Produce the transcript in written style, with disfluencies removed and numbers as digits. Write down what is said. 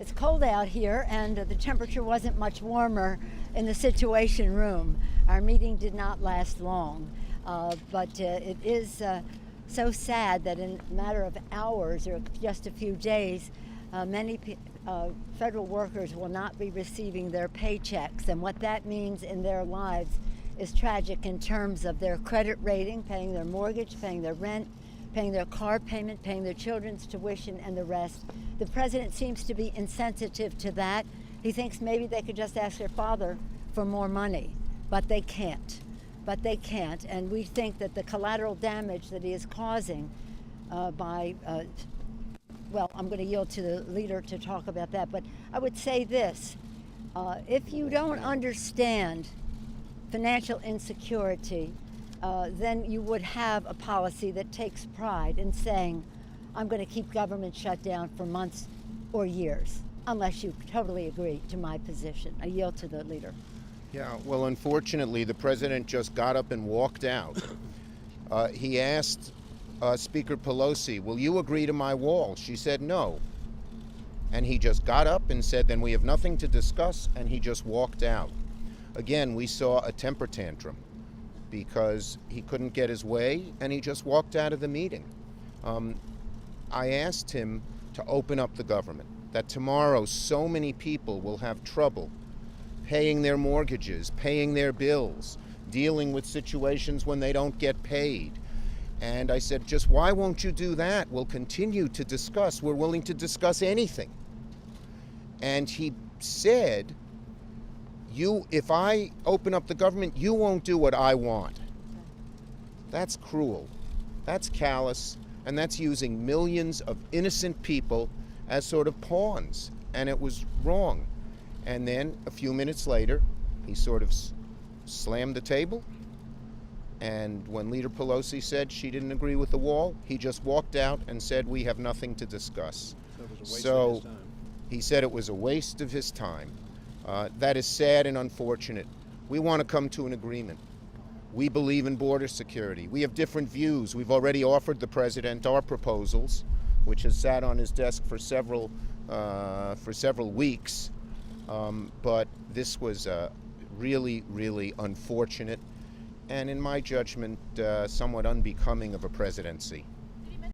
It's cold out here, and the temperature wasn't much warmer in the Situation Room. Our meeting did not last long, but it is so sad that in a matter of hours or just a few days, many federal workers will not be receiving their paychecks, and what that means in their lives is tragic in terms of their credit rating, paying their mortgage, paying their rent, paying their car payment, paying their children's tuition, and the rest. The president seems to be insensitive to that. He thinks maybe they could just ask their father for more money, but they can't. And we think that the collateral damage that he is causing by, well, I'm going to yield to the leader to talk about that, but I would say this. If you don't understand financial insecurity, then you would have a policy that takes pride in saying, I'm going to keep government shut down for months or years, unless you totally agree to my position. I yield to the leader. Yeah, well, unfortunately, the president just got up and walked out. He asked Speaker Pelosi, will you agree to my wall? She said no. And he just got up and said, then we have nothing to discuss, and he just walked out. Again, we saw a temper tantrum because he couldn't get his way, and he just walked out of the meeting. I asked him to open up the government, that tomorrow so many people will have trouble paying their mortgages, paying their bills, dealing with situations when they don't get paid. And I said, just why won't you do that? We'll continue to discuss. We're willing to discuss anything. And he said, if I open up the government, you won't do what I want. That's cruel. That's callous. And that's using millions of innocent people as sort of pawns. And it was wrong. And then a few minutes later, he sort of slammed the table. And when Leader Pelosi said she didn't agree with the wall, he just walked out and said, we have nothing to discuss. So it was a waste of his time. He said it was a waste of his time. That is sad and unfortunate. We want to come to an agreement. We believe in border security. We have different views. We've already offered the president our proposals, which has sat on his desk for several weeks. But this was really, really unfortunate, and in my judgment, somewhat unbecoming of a presidency.